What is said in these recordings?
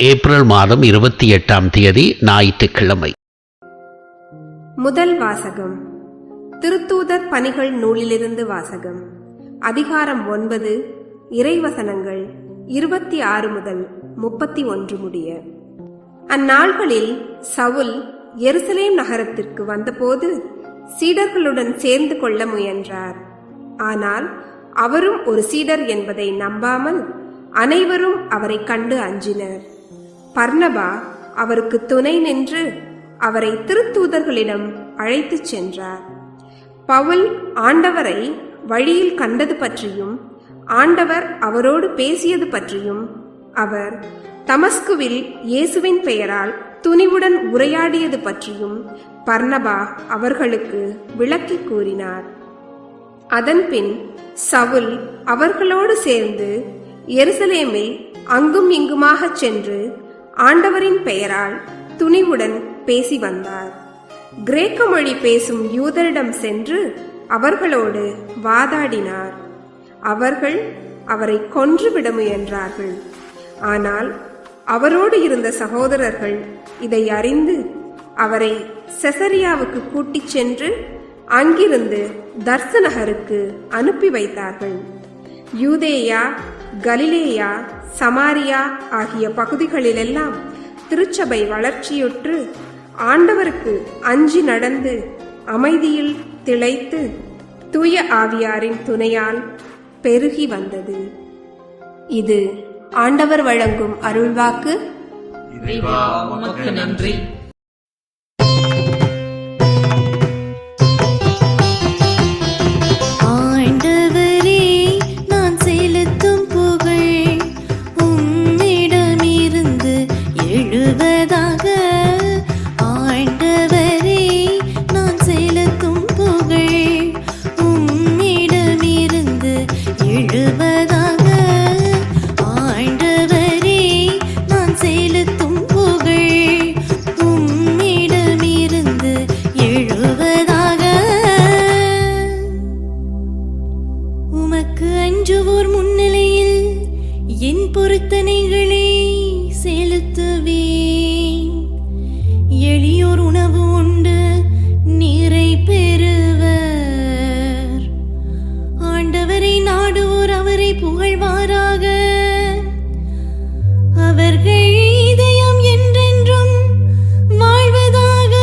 April மாதம் 28ஆம் தேதி ஞாயிற்றுக்கிழமை. முதல் வாசகம். திருத்தூதர் பணிகள் நூலிலிருந்து வாசகம். அதிகாரம் 9, இறைவசனங்கள் 26 முதல் 31 முடிய. அந்நாள்களில் சவுல் எருசலேம் நகரத்திற்கு வந்தபோது சீடர்களுடன் சேர்ந்து கொள்ள முயன்றார். ஆனால் அவரும் ஒரு சீடர் என்பதை நம்பாமல் அனைவரும் அவரை கண்டு அஞ்சினர். பர்னபா அவருக்கு துணை நின்று அவரை திருத்தூதர்களிடம் அழைத்துச் சென்றார். பவுல் ஆண்டவரை வழியில் கண்டது பற்றியும் ஆண்டவர் அவரோடு பேசியது பற்றியும் அவர் தமஸ்குவில் இயேசுவின் பெயரால் துணிவுடன் உரையாடியது பற்றியும் பர்னபா அவர்களுக்கு விளக்கி கூறினார். அதன்பின் சவுல் அவர்களோடு சேர்ந்து எருசலேமில் அங்கும் இங்குமாக சென்று ஆண்டவரின் பெயரால் துணிவுடன் பேசி வந்தார். கிரேக்க மொழி பேசும் யூதரிடம் சென்று அவர்களோடு வாதாடினார். அவர்கள் அவரை கொன்றுவிட முயன்றார்கள். ஆனால் அவரோடு இருந்த சகோதரர்கள் இதை அறிந்து அவரை செசரியாவுக்கு கூட்டிச் சென்று அங்கிருந்து தர்சு நகருக்கு அனுப்பி வைத்தார்கள். யூதேயா, கலிலேயா, சமாரியா ஆகிய பகுதிகளிலெல்லாம் திருச்சபை வளர்ச்சியுற்று ஆண்டவருக்கு அஞ்சி நடந்து அமைதியில் திளைத்து தூய ஆவியாரின் துணையால் பெருகி வந்தது. இது ஆண்டவர் வழங்கும் அருள்வாக்கு. நன்றி. பொருத்தனைகளை செலுத்துவேன். எளியோர் உணவு உண்டு நீரை பெறுவர். ஆண்டவரை நாடுவோர் அவரை புகழ்வாராக. அவர்கள் இதயம் என்றென்றும் வாழ்வதாக.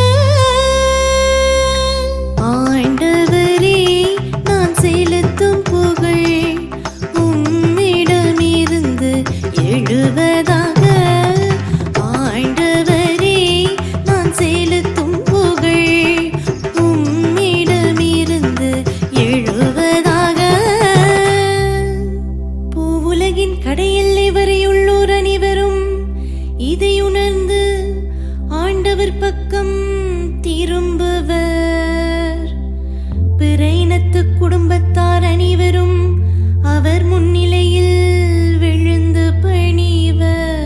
ஆண்டவரே, நான் செலுத்தும் புகழ் உம்மிடமிருந்து எழுவதாக. ஆண்டவரே, நான் செலுத்தும் புகழ் உம்மிடமிருந்து எழுவதாக. பூவுலகின் கடையெல்லை வரையுள்ளோர் அனைவரும் இதை உணர்ந்து ஆண்டவர் பக்கம் திரும்புவர். பிற இனத்து குடும்பத்தார் அனைவரும் அவர் முன்னிலையில் விழுந்து பணிவர்.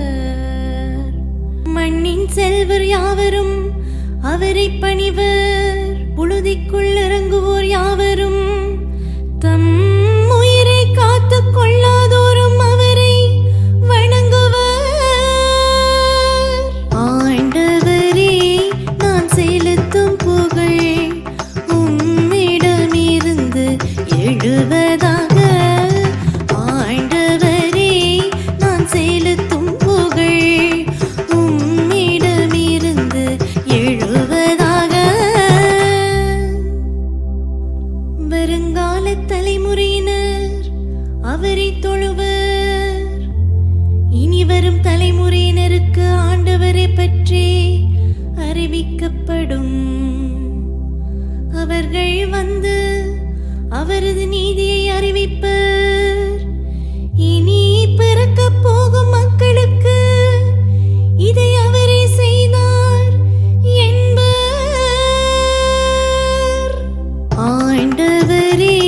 மண்ணின் செல்வர் யாவரும் அவரை பணிவர். புழுதிக்குள் இறங்குவோர் யாவரும் தம் உயிரை காத்துக் கொள்ளாதோரும் அவரை வணங்குவர். ஆண்டவரே, நான் செலுத்தும் புகழ் உம்மிடமிருந்து எழுவதாக. ஆண்டவரே, நான் செலுத்தும் புகழ் உம்மிடமிருந்து எழுவதாக. வருங்கால தலைமுறையினர் அவரை தொழுவர். இனி வரும் தலைமுறையினருக்கு ஆண்டவரை பற்றி அறிவிக்கப்படும். அவர்கள் வந்து அவரது நீதியை அறிவிப்பர். இனி பிறக்கப் போகும் மக்களுக்கு இதை அவரே செய்தார் என்பர். ஆண்டவரே,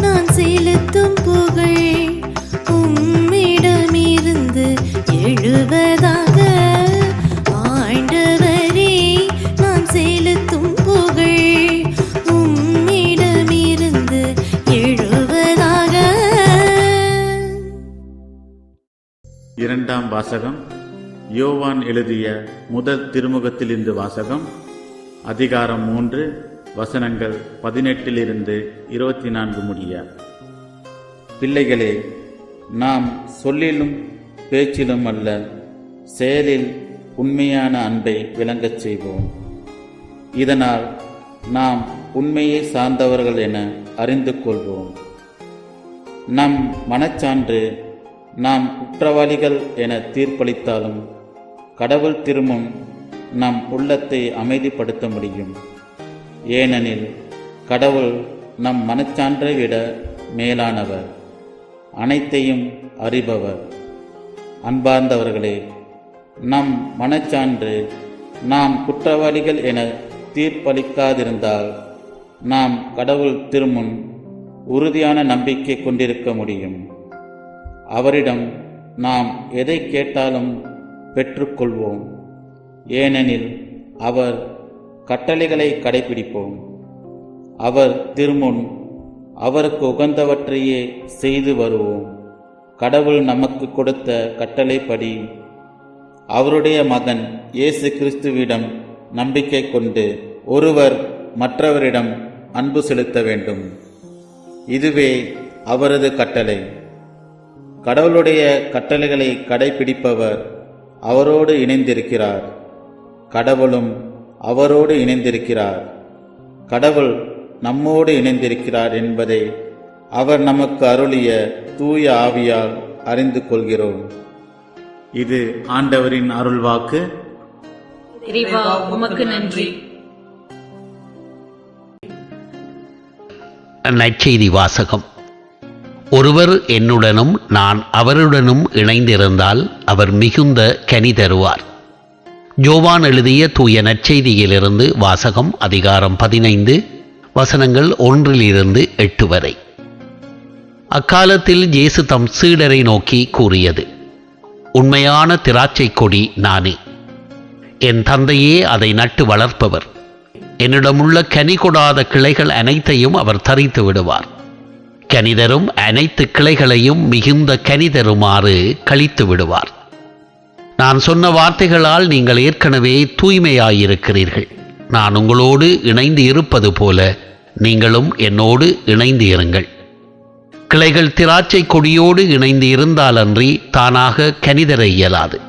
நான் செலுத்தும் புகழ் உம்மிடமிருந்து எழுவதாக. ஆண்டவரே, நான் செலுத்தும் புகழ் உம்மிடமிருந்து எழுவதாக. இரண்டாம் வாசகம். யோவான் எழுதிய முதல் திருமுகத்திலிருந்து வாசகம். அதிகாரம் 3, வசனங்கள் 18 24 முடிய. பிள்ளைகளே, நாம் சொல்லிலும் பேச்சிலும் அல்ல, செயலில் உண்மையான அன்பை விளங்கச் செய்வோம். இதனால் நாம் உண்மையை சார்ந்தவர்கள் என அறிந்து கொள்வோம். நம் மனச்சான்று நாம் குற்றவாளிகள் என தீர்ப்பளித்தாலும் கடவுள் திருமுன் நம் உள்ளத்தை அமைதிப்படுத்த முடியும். ஏனெனில் கடவுள் நம் மனச்சான்றை விட மேலானவர், அனைத்தையும் அறிபவர். அன்பார்ந்தவர்களே, நம் மனச்சான்று நாம் குற்றவாளிகள் என தீர்ப்பளிக்காதிருந்தால் நாம் கடவுள் திருமுன் உறுதியான நம்பிக்கை கொண்டிருக்க முடியும். அவரிடம் நாம் எதை கேட்டாலும் பெற்றுக்கொள்வோம். ஏனெனில் அவர் கட்டளைகளை கடைபிடிப்போம். அவர் திருமுன் அவருக்கு உகந்தவற்றையே செய்து வருவோம். கடவுள் நமக்கு கொடுத்த கட்டளைப்படி அவருடைய மகன் இயேசு கிறிஸ்துவிடம் நம்பிக்கை கொண்டு ஒருவர் மற்றவரிடம் அன்பு செலுத்த வேண்டும். இதுவே அவரது கட்டளை. கடவுளுடைய கட்டளைகளை கடைபிடிப்பவர் அவரோடு இணைந்திருக்கிறார், கடவுளும் அவரோடு இணைந்திருக்கிறார். கடவுள் நம்மோடு இணைந்திருக்கிறார் என்பதை அவர் நமக்கு அருளிய தூய ஆவியால் அறிந்து கொள்கிறோம். இது ஆண்டவரின் அருள்வாக்கு. இறைவா, உமக்கு நன்றி. நற்செய்தி வாசகம். ஒருவர் என்னுடனும் நான் அவருடனும் இணைந்திருந்தால் அவர் மிகுந்த கனி தருவார். யோவான் எழுதிய தூய நற்செய்தியிலிருந்து வாசகம். அதிகாரம் 15, வசனங்கள் 1-8 வரை. அக்காலத்தில் இயேசு தம் சீடரை நோக்கி கூறியது: உண்மையான திராட்சை கொடி நானே. என் தந்தையே அதை நட்டு வளர்ப்பவர். என்னிடமுள்ள கனி கொடாத கிளைகள் அனைத்தையும் அவர் தரித்து விடுவார். கனிதரும் அனைத்து கிளைகளையும் மிகுந்த கனிதருமாறு கழித்து விடுவார். நான் சொன்ன வார்த்தைகளால் நீங்கள் ஏற்கனவே தூய்மையாயிருக்கிறீர்கள். நான் உங்களோடு இணைந்து இருப்பது போல நீங்களும் என்னோடு இணைந்து இருங்கள். கிளைகள் திராட்சை கொடியோடு இணைந்து இருந்தாலன்றி தானாக கனிதர இயலாது.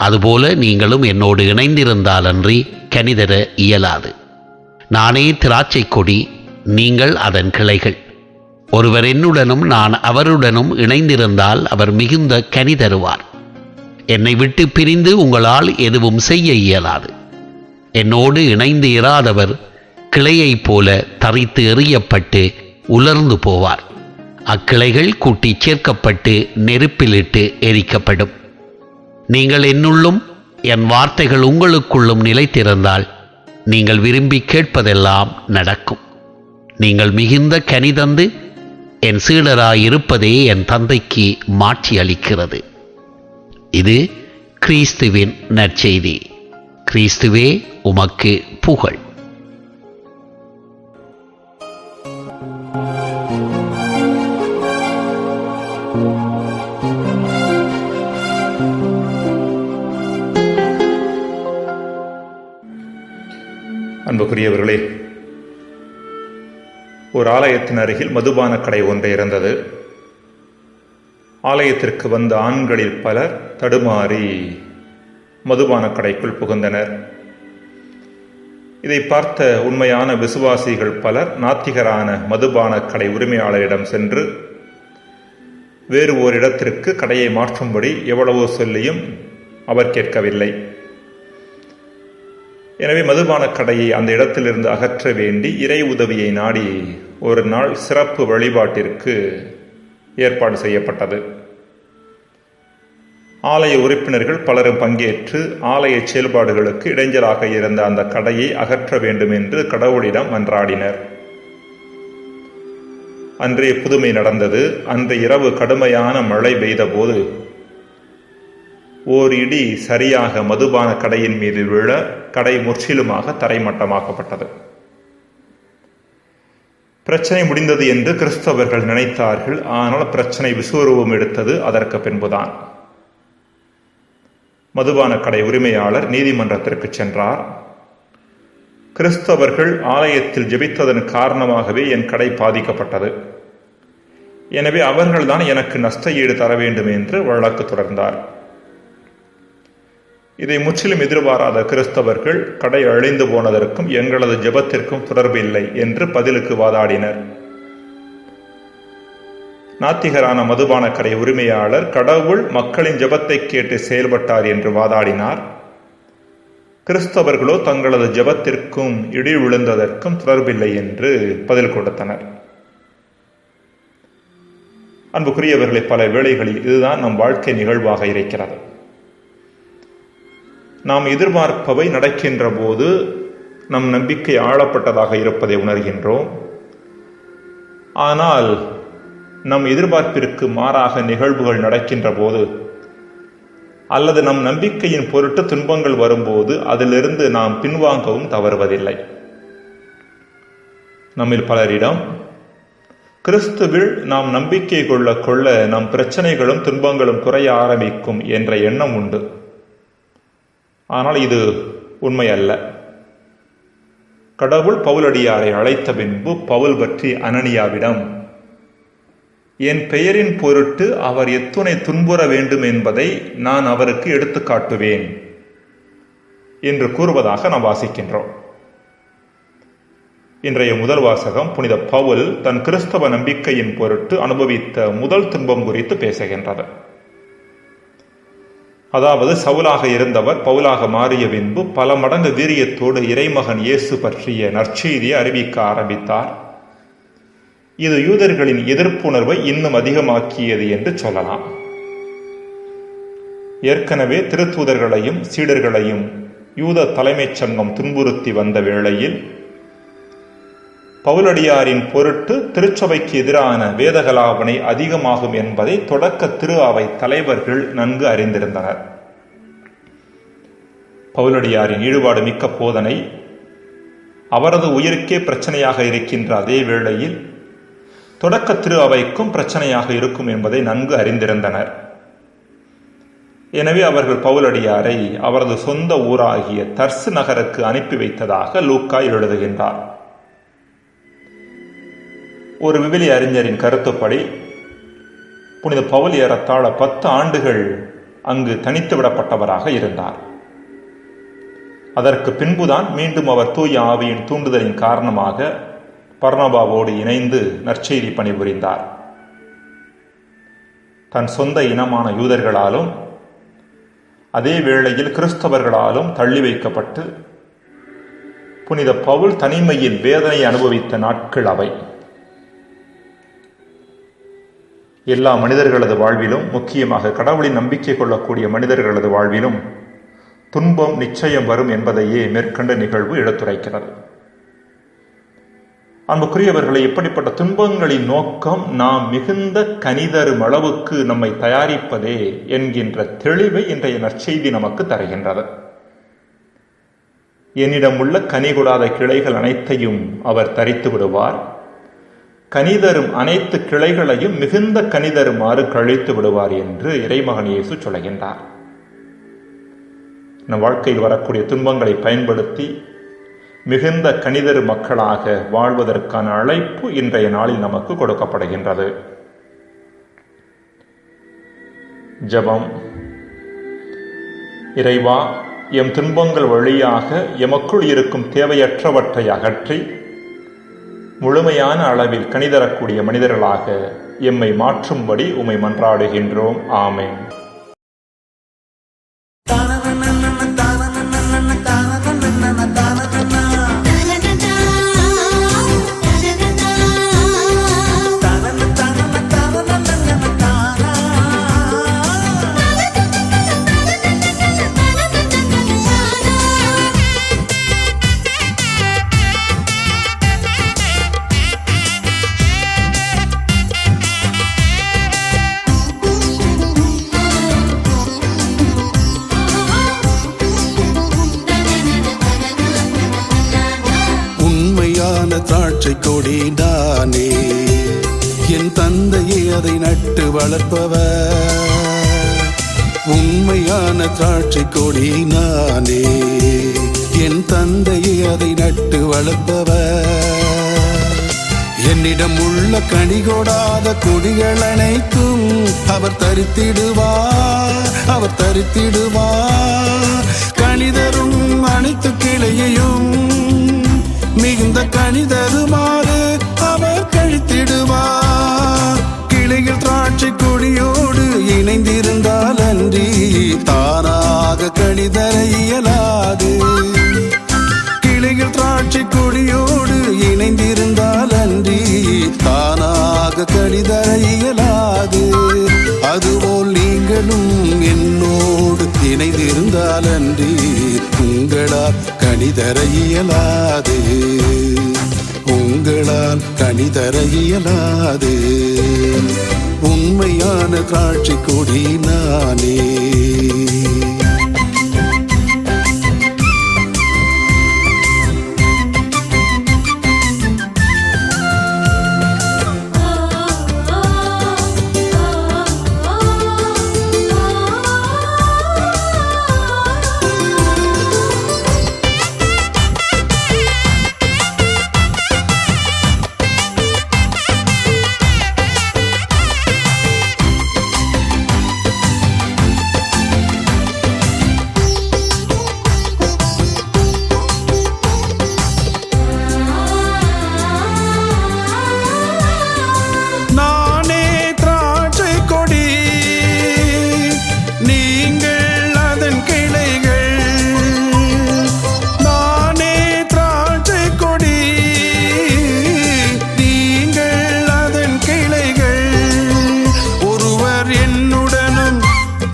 அதுபோல நீங்களும் என்னோடு இணைந்திருந்தாலன்றி கனிதர இயலாது. நானே திராட்சை கொடி, நீங்கள் அதன் கிளைகள். ஒருவர் என்னுடனும் நான் அவருடனும் இணைந்திருந்தால் அவர் மிகுந்த கனி தருவார். என்னை விட்டு பிரிந்து உங்களால் எதுவும் செய்ய இயலாது. என்னோடு இணைந்து இராதவர் கிளையைப் போல தரித்து எறியப்பட்டு உலர்ந்து போவார். அக்கிளைகள் கூட்டி சேர்க்கப்பட்டு நெருப்பிலிட்டு எரிக்கப்படும். நீங்கள் என்னுள்ளும் என் வார்த்தைகள் உங்களுக்குள்ளும் நிலைத்திருந்தால் நீங்கள் விரும்பி கேட்பதெல்லாம் நடக்கும். நீங்கள் மிகுந்த கனி தந்து என் சீடராயிருப்பதே என் தந்தைக்கு மாட்சி அளிக்கிறது. இது கிறிஸ்துவின் நற்செய்தி. கிறிஸ்துவே, உமக்கு புகழ். அன்புக்குரியவர்களே, ஒரு ஆலயத்தின் அருகில் மதுபான கடை ஒன்று இருந்தது. ஆலயத்திற்கு வந்த ஆண்களில் பலர் தடுமாறி மதுபான கடைக்குள் புகுந்தனர். இதை பார்த்த உண்மையான விசுவாசிகள் பலர் நாத்திகரான மதுபான கடை உரிமையாளரிடம் சென்று வேறு ஓரிடத்திற்கு கடையை மாற்றும்படி எவ்வளவோ சொல்லியும் அவர் கேட்கவில்லை. எனவே மதுபான கடையை அந்த இடத்திலிருந்து அகற்ற வேண்டி இறை உதவியை நாடி ஒரு நாள் சிறப்பு வழிபாட்டிற்கு ஏற்பாடு செய்யப்பட்டது. ஆலய உறுப்பினர்கள் பலரும் பங்கேற்று ஆலய செயல்பாடுகளுக்கு இடைஞ்சலாக இருந்த அந்த கடையை அகற்ற வேண்டும் என்று கடவுளிடம் மன்றாடினர். அன்றைய புதுமை நடந்தது. அன்று இரவு கடுமையான மழை பெய்தபோது ஓர் இடி சரியாக மதுபான கடையின் மீது விழ கடை முற்றிலுமாக தரைமட்டமாக்கப்பட்டது. பிரச்சனை முடிந்தது என்று கிறிஸ்தவர்கள் நினைத்தார்கள். ஆனால் பிரச்சனை விஸ்வரூபம் எடுத்தது அதற்கு பின்புதான். மதுபான கடை உரிமையாளர் நீதிமன்றத்திற்கு சென்றார். கிறிஸ்தவர்கள் ஆலயத்தில் ஜெபித்ததன் காரணமாகவே என் கடை பாதிக்கப்பட்டது. எனவே அவர்கள்தான் எனக்கு நஷ்ட ஈடு தர வேண்டும் என்று வழக்கு தொடர்ந்தார். இதை முற்றிலும் எதிர்பாராத கிறிஸ்தவர்கள் கடை அழிந்து போனதற்கும் எங்களது ஜெபத்திற்கும் தொடர்பு இல்லை என்று பதிலுக்கு வாதாடினர். நாத்திகரான மதுபான கடை உரிமையாளர் கடவுள் மக்களின் ஜெபத்தை கேட்டு செயல்பட்டார் என்று வாதாடினார். கிறிஸ்தவர்களோ தங்களது ஜெபத்திற்கும் இடி விழுந்ததற்கும் தொடர்பில்லை என்று பதில் கொடுத்தனர். அன்புக்குரியவர்களை, பல வேளைகளில் இதுதான் நம் வாழ்க்கை நிகழ்வாக இருக்கிறது. நாம் எதிர்பார்ப்பவை நடக்கின்ற போது நம் நம்பிக்கை ஆழப்பட்டதாக இருப்பதை உணர்கின்றோம். ஆனால் நம் எதிர்பார்ப்பிற்கு மாறாக நிகழ்வுகள் நடக்கின்ற போது அல்லது நம் நம்பிக்கையின் பொருட்டு துன்பங்கள் வரும்போது அதிலிருந்து நாம் பின்வாங்கவும் தவறுவதில்லை. நம்மில் பலரிடம் கிறிஸ்துவில் நாம் நம்பிக்கை கொள்ள கொள்ள நம் பிரச்சனைகளும் துன்பங்களும் குறைய ஆரம்பிக்கும் என்ற எண்ணம் உண்டு. ஆனால் இது உண்மை அல்ல. கடவுள் பவுலடியாரை அழைத்த பின்பு பவுல் பற்றி அனனியாவிடம், என் பெயரின் பொருட்டு அவர் எத்துணை துன்புற வேண்டும் என்பதை நான் அவருக்கு எடுத்து காட்டுவேன் என்று கூறுவதாக நாம் வாசிக்கின்றோம். இன்றைய முதல் வாசகம் புனித பவுல் தன் கிறிஸ்தவ நம்பிக்கையின் பொருட்டு அனுபவித்த முதல் துன்பம் குறித்து பேசுகின்றது. அதாவது சவுலாக இருந்தவர் பவுலாக மாறிய பின்பு பல மடங்கு வீரியத்தோடு இறைமகன் இயேசு பற்றிய நற்செய்தியை அறிவிக்க ஆரம்பித்தார். இது யூதர்களின் எதிர்ப்புணர்வை இன்னும் அதிகமாக்கியது என்று சொல்லலாம். ஏற்கனவே திருத்தூதர்களையும் சீடர்களையும் யூத தலைமைச் சங்கம் துன்புறுத்தி வந்த வேளையில் பவுலடியாரின் பொருட்டு திருச்சபைக்கு எதிரான வேதகலாபனை அதிகமாகும் என்பதை தொடக்க திரு அவை தலைவர்கள் நன்கு அறிந்திருந்தனர். பவுலடியாரின் ஈடுபாடு மிக்க போதனை அவரது உயிருக்கே பிரச்சனையாக இருக்கின்ற அதே வேளையில் தொடக்க திரு அவைக்கும் பிரச்சனையாக இருக்கும் என்பதை நன்கு அறிந்திருந்தனர். எனவே அவர்கள் பவுலடியாரை அவரது சொந்த ஊராகிய தர்சு நகருக்கு அனுப்பி வைத்ததாக லூக்கா எழுதுகின்றார். ஒரு விவிலிய அறிஞரின் கருத்துப்படி புனித பவுல் ஏறத்தாழ 10 ஆண்டுகள் அங்கு தனித்து விடப்பட்டவராக இருந்தார். அதற்கு பின்புதான் மீண்டும் அவர் தூய ஆவியின் தூண்டுதலின் காரணமாக பர்னபாவோடு இணைந்து நற்செய்தி பணிபுரிந்தார். தன் சொந்த இனமான யூதர்களாலும் அதே வேளையில் கிறிஸ்தவர்களாலும் தள்ளி வைக்கப்பட்டு புனித பவுல் தனிமையில் வேதனை அனுபவித்த நாட்கள் அவை. எல்லா மனிதர்களது வாழ்விலும், முக்கியமாக கடவுளின் நம்பிக்கை கொள்ளக்கூடிய மனிதர்களது வாழ்விலும் துன்பம் நிச்சயம் வரும் என்பதையே மேற்கண்ட நிகழ்வு எடுத்துரைக்கிறது. அன்புக்குரியவர்களை, இப்படிப்பட்ட துன்பங்களின் நோக்கம் நாம் மிகுந்த கனிதரும் அளவுக்கு நம்மை தயாரிப்பதே என்கின்ற தெளிவை இன்றைய நற்செய்தி நமக்கு தருகின்றது. என்னிடம் உள்ள கனி கொடாத கிளைகள் அனைத்தையும் அவர் தரித்து விடுவார், கனிதரும் அனைத்து கிளைகளையும் மிகுந்த கனிதருமாறு கழித்து விடுவார் என்று இறைமகன் இயேசு சொல்கின்றார். நம் வாழ்க்கையில் வரக்கூடிய துன்பங்களை பயன்படுத்தி மிகுந்த கனிதரு மக்களாக வாழ்வதற்கான அழைப்பு இன்றைய நாளில் நமக்கு கொடுக்கப்படுகின்றது. ஜெபம். இறைவா, எம் துன்பங்கள் வழியாக எமக்குள் இருக்கும் தேவையற்றவற்றை அகற்றி முழுமையான அளவில் கனிதரக்கூடிய மனிதர்களாக எம்மை மாற்றும்படி உம்மை மன்றாடுகின்றோம். ஆமென். திராட்சை கொடிதானே, என் தந்தையே அதை நட்டு வளர்ப்பவர். உண்மையான திராட்சை கொடி நானே, என் தந்தையை அதை நட்டு வளர்ப்பவர். என்னிடம் உள்ள கனிகொடாத கொடிகள் அனைத்தும் அவர் தரித்திடுவார், அவர் தரித்திடுவார். கனிதரும் அனைத்து கிளையையும் மிகுந்த கனிதருமாறு அவர் கழித்திடுவார். கிளைகள் திராட்சை கொடியோடு இணைந்திருந்தால் அன்றி தானாக கனிதர இயலாது. கிளைகள் திராட்சை கொடியோடு இணைந்திருந்தால் அன்றி தானாக கனிதர இயலாது. அதுபோல் நீங்களும் என்னோடு இணைந்திருந்தால் அன்றி உங்களால் கனிதர இயலாது, உங்களால் கனிதர இயலாது. உண்மையான திராட்சை கொடி நானே.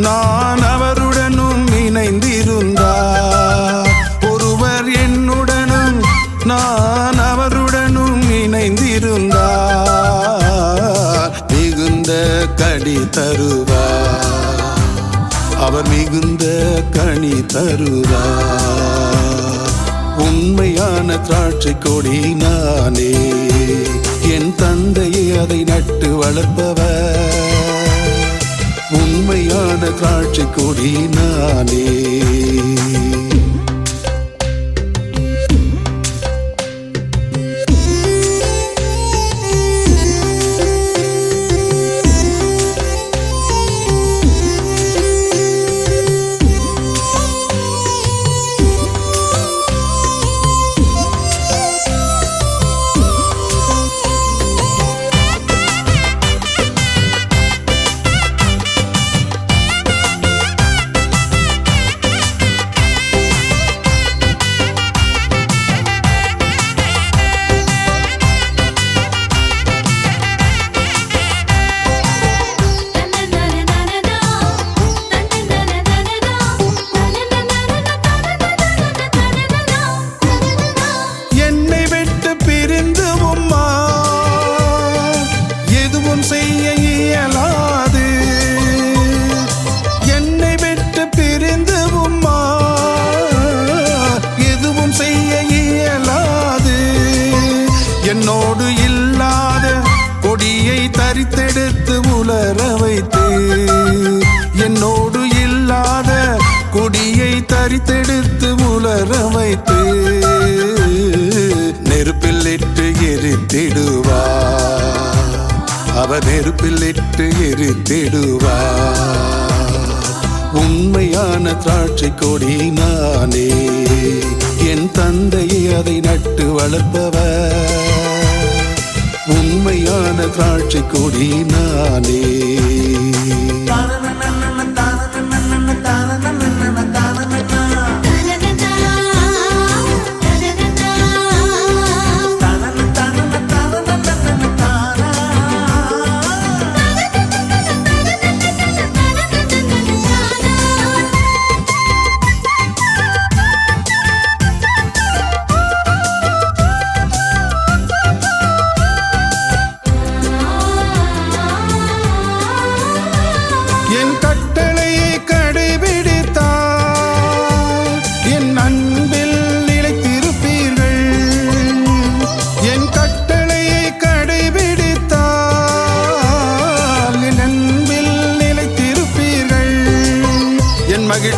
நான் அவருடனும் இணைந்திருந்தார், ஒருவர் என்னுடனும் நான் அவருடனும் இணைந்திருந்தார். மிகுந்த கனி தருவார், அவர் மிகுந்த கனி தருவார். உண்மையான திராட்சை கொடி நானே, என் தந்தையை அதை நட்டு வளர்ப்பவர். உண்மையான திராட்சை கொடி நானே. என்னோடு இல்லாத கொடியை தரித்தெடுத்து உலர வைத்து, என்னோடு இல்லாத கொடியை தரித்தெடுத்து உலர வைத்து நெருப்பில் இட்டு எரித்திடுவார், அவர் நெருப்பில் இட்டு எரித்திடுவார். உண்மையான திராட்சை கொடி நானே, என் தந்தையை அதை நட்டு வளர்ப்பவர். உண்மையான திராட்சை கொடி நானே.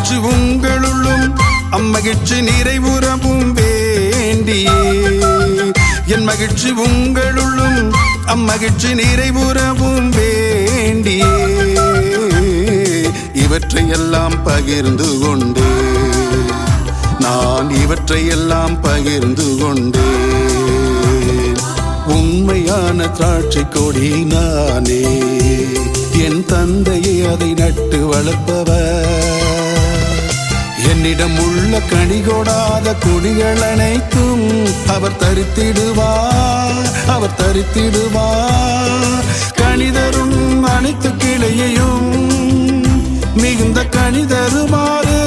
அம்மகிழ்ச்சி உங்களுள்ளும் அம்மகிழ்ச்சி நிறைவுறவும் வேண்டியே என் மகிழ்ச்சி உங்களுள்ளும் அம்மகிழ்ச்சி நிறைவுறவும் வேண்டியே இவற்றையெல்லாம் பகிர்ந்து கொண்டே நான் இவற்றையெல்லாம் பகிர்ந்து கொண்டே உண்மையான திராட்சை கொடி நானே என் தந்தையை அதை நட்டு வளர்ப்பவர் என்னிடம் உள்ள கனிகொடாத கொடிகள் அனைத்தும் அவர் தரித்திடுவார் கனிதரும் அனைத்து கிளையையும் மிகுந்த கனிதருமாறு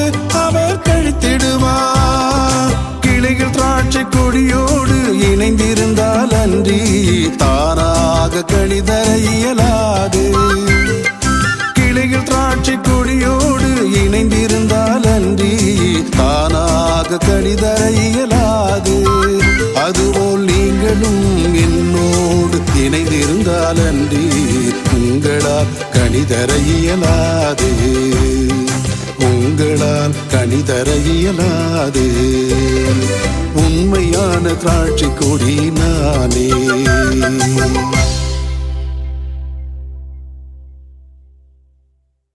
அவர் கழித்திடுவார் கிளைகள் திராட்சை கொடியோடு இணைந்திருந்தால் அன்றி தானாக கனிதர இயலாது கிளைகள் திராட்சை கொடியோடு இணைந்திருந்தால் அன்றி தானாக கனிதர இயலாது அதுபோல் நீங்களும் என்னோடு இணைந்திருந்தால் அன்றி உங்களால் கனிதர இயலாது உங்களால் கனிதர இயலாது உண்மையான திராட்சை கொடி நானே